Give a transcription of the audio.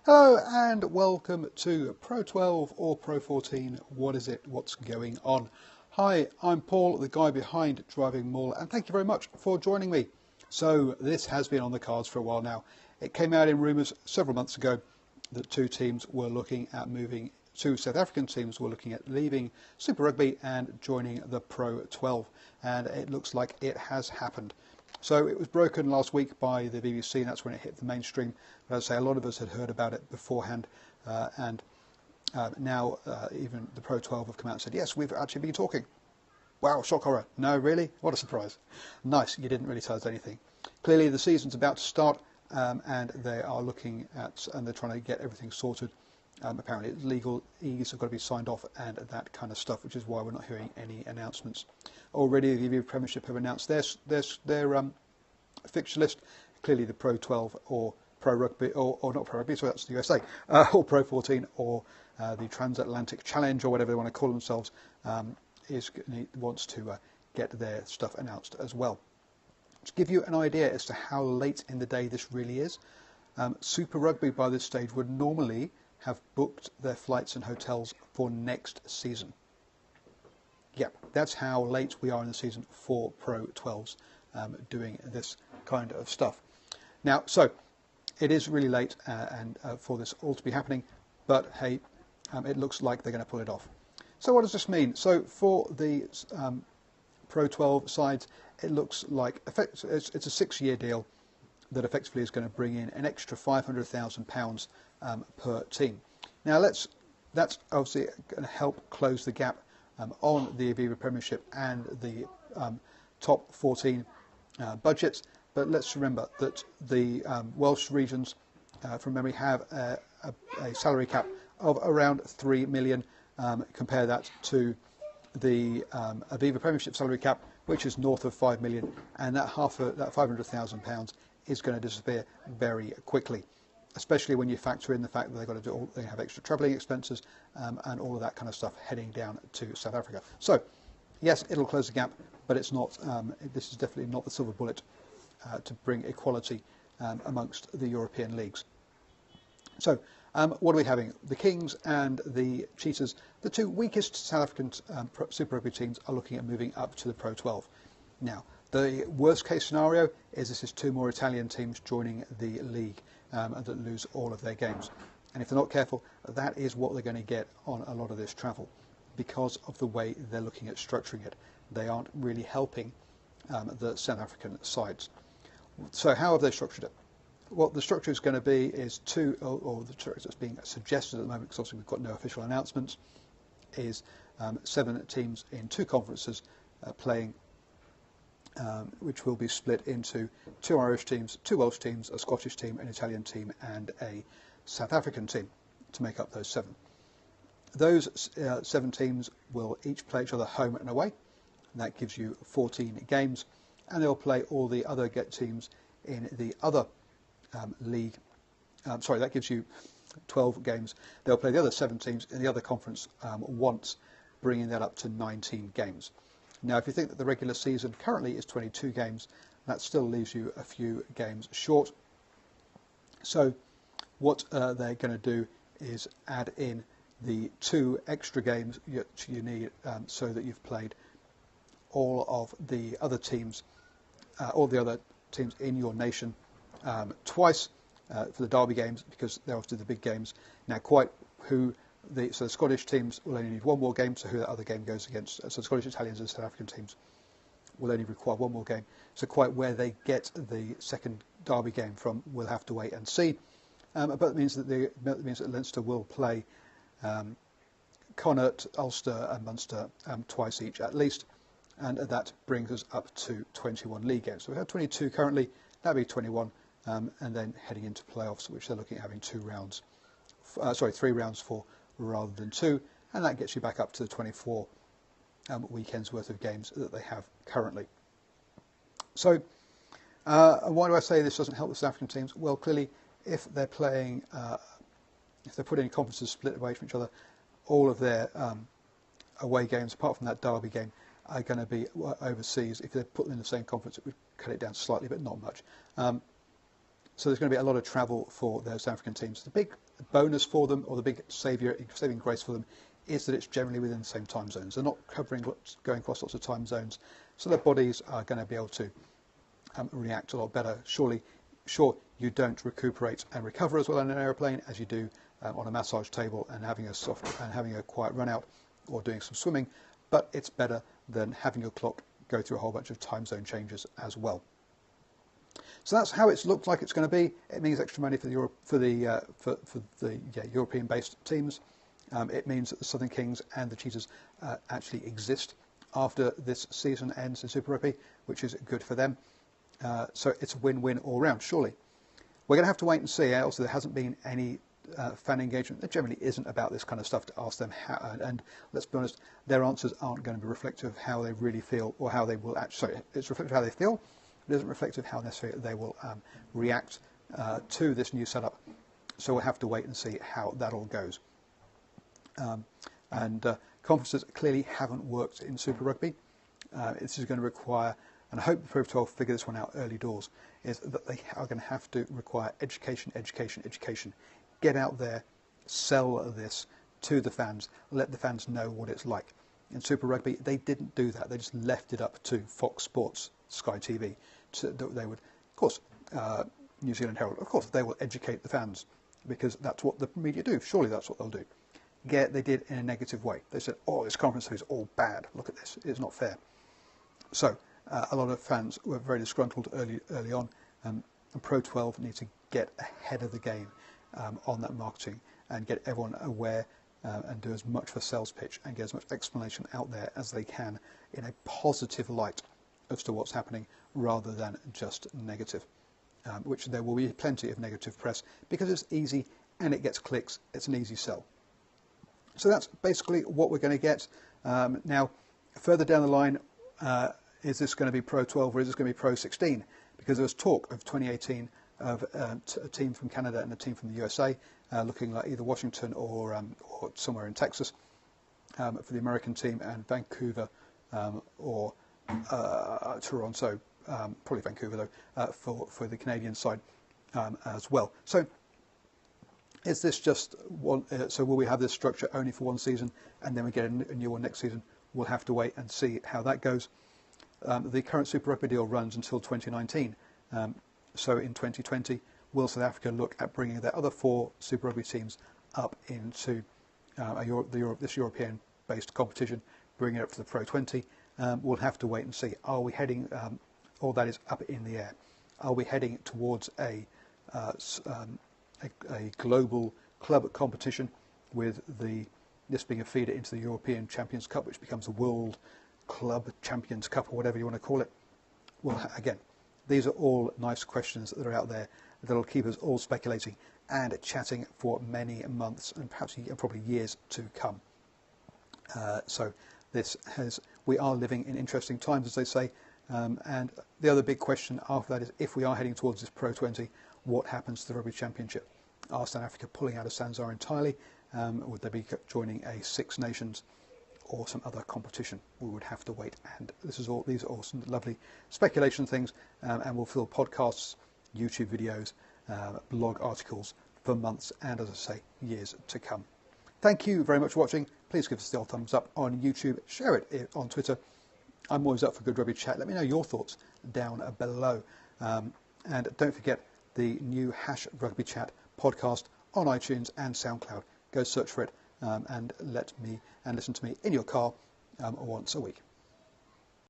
Hello and welcome to Pro12 or Pro14. What is it? What's going on? Hi, I'm Paul, the guy behind DrivingMaul, and thank you very much for joining me. So this has been on the cards for a while now. It came out in rumours several months ago that two South African teams were looking at leaving Super Rugby and joining the Pro12, and it looks like it has happened. So it was broken last week by the BBC, and that's when it hit the mainstream. But as I say, a lot of us had heard about it beforehand, and now even the Pro12 have come out and said, yes, we've actually been talking. Wow, shock horror. No, really? What a surprise. Nice, you didn't really tell us anything. Clearly the season's about to start, and they are looking at, and they're trying to get everything sorted. Apparently legal E's have got to be signed off and that kind of stuff, which is why we're not hearing any announcements. Already the Rugby Premiership have announced their fixture list. Clearly the Pro12 or Pro Rugby, or not Pro Rugby, so that's the USA, or Pro14 or the Transatlantic Challenge or whatever they want to call themselves, wants to get their stuff announced as well. To give you an idea as to how late in the day this really is, Super Rugby by this stage would normally have booked their flights and hotels for next season. Yep, that's how late we are in the season for Pro12s doing this kind of stuff. Now, so it is really late and for this all to be happening, but hey, it looks like they're going to pull it off. So what does this mean? So for the Pro12 sides, it looks like it's a 6-year deal that effectively is going to bring in an extra £500,000 per team. Now that's obviously going to help close the gap on the Aviva Premiership and the top 14 budgets. But let's remember that the Welsh regions, from memory, have a salary cap of around 3 million. Compare that to the Aviva Premiership salary cap, which is north of 5 million, and that £500,000 is going to disappear very quickly, especially when you factor in the fact that they have extra travelling expenses and all of that kind of stuff heading down to South Africa. So, yes, it'll close the gap, but it's not. This is definitely not the silver bullet to bring equality amongst the European leagues. So, what are we having? The Kings and the Cheetahs, the two weakest South African Super Rugby teams, are looking at moving up to the Pro12. Now, the worst case scenario is this is two more Italian teams joining the league that lose all of their games. And if they're not careful, that is what they're going to get on a lot of this travel because of the way they're looking at structuring it. They aren't really helping the South African sides. So how have they structured it? What the structure is going to be is two, or the structure that's being suggested at the moment, because obviously we've got no official announcements, is 7 teams in 2 conferences playing, which will be split into 2 Irish teams, 2 Welsh teams, a Scottish team, an Italian team, and a South African team to make up those 7. Those 7 teams will each play each other home and away. And that gives you 14 games, and they'll play all the other teams in the other league. That gives you 12 games. They'll play the other 7 teams in the other conference once, bringing that up to 19 games. Now, if you think that the regular season currently is 22 games, that still leaves you a few games short. So what they're going to do is add in the 2 extra games you need so that you've played all of the other teams, in your nation twice for the derby games, because they're obviously the big games. Now, the Scottish teams will only need 1 more game, so who that other game goes against. So the Scottish, Italians and South African teams will only require 1 more game. So quite where they get the second derby game from, we'll have to wait and see. But it means that Leinster will play Connacht, Ulster and Munster twice each at least, and that brings us up to 21 league games. So we have 22 currently, that'll be 21, and then heading into playoffs, which they're looking at having 3 rounds for rather than 2, and that gets you back up to the 24 weekends worth of games that they have currently. So why do I say this doesn't help the South African teams? Well, clearly, if they're playing, if they're putting conferences split away from each other, all of their away games, apart from that derby game, are going to be overseas. If they put them in the same conference, it would cut it down slightly, but not much. So there's going to be a lot of travel for those South African teams. The big bonus for them, or the big saving grace for them, is that it's generally within the same time zones. They're not going across lots of time zones, so their bodies are going to be able to react a lot better. Sure, you don't recuperate and recover as well on an aeroplane as you do on a massage table and having a quiet run out or doing some swimming, but it's better than having your clock go through a whole bunch of time zone changes as well. So that's how it looks like it's going to be. It means extra money for the European-based teams. It means that the Southern Kings and the Cheetahs actually exist after this season ends in Super Rugby, which is good for them. So it's a win-win all round, surely. We're going to have to wait and see. Also, there hasn't been any fan engagement. There generally isn't about this kind of stuff to ask them how, and let's be honest, their answers aren't going to be reflective of how they really feel or how they will actually. Sorry, it's reflective of how they feel. It isn't reflective of how necessarily they will react to this new setup. So we'll have to wait and see how that all goes. Conferences clearly haven't worked in Super Rugby. This is going to require, and I hope the Pro12 figure this one out early doors, is that they are going to have to require education. Get out there, sell this to the fans, let the fans know what it's like. In Super Rugby, they didn't do that. They just left it up to Fox Sports, Sky TV. They would, of course, New Zealand Herald, of course, they will educate the fans because that's what the media do. Surely that's what they'll do. They did in a negative way. They said, oh, this conference is all bad. Look at this. It's not fair. So a lot of fans were very disgruntled early on. And Pro12 need to get ahead of the game on that marketing and get everyone aware and do as much of a sales pitch and get as much explanation out there as they can in a positive light as to what's happening rather than just negative, which there will be plenty of negative press because it's easy and it gets clicks. It's an easy sell. So that's basically what we're going to get. Now, further down the line, is this going to be Pro12 or is this going to be Pro16? Because there was talk of 2018 of a team from Canada and a team from the USA looking like either Washington or somewhere in Texas for the American team, and Vancouver or Toronto, probably Vancouver though, for the Canadian side as well. So is this just one? So will we have this structure only for one season and then we get a new one next season? We'll have to wait and see how that goes. The current Super Rugby deal runs until 2019. So in 2020, will South Africa look at bringing their other 4 Super Rugby teams up into this European-based competition, bringing it up to the Pro20? We'll have to wait and see. Are we heading, all that is up in the air, are we heading towards a global club competition with this being a feeder into the European Champions Cup, which becomes a World Club Champions Cup or whatever you want to call it? Well, again, these are all nice questions that are out there that will keep us all speculating and chatting for many months and perhaps probably years to come. So we are living in interesting times, as they say. And the other big question after that is, if we are heading towards this Pro20, what happens to the Rugby Championship? Are South Africa pulling out of Sanzar entirely? Would they be joining a Six Nations or some other competition? We would have to wait. And these are all some lovely speculation things, and we'll fill podcasts, YouTube videos, blog articles for months and, as I say, years to come. Thank you very much for watching. Please give us the old thumbs up on YouTube. Share it on Twitter. I'm always up for good rugby chat. Let me know your thoughts down below. And don't forget the new #RugbyChat podcast on iTunes and SoundCloud. Go search for it and listen to me in your car once a week.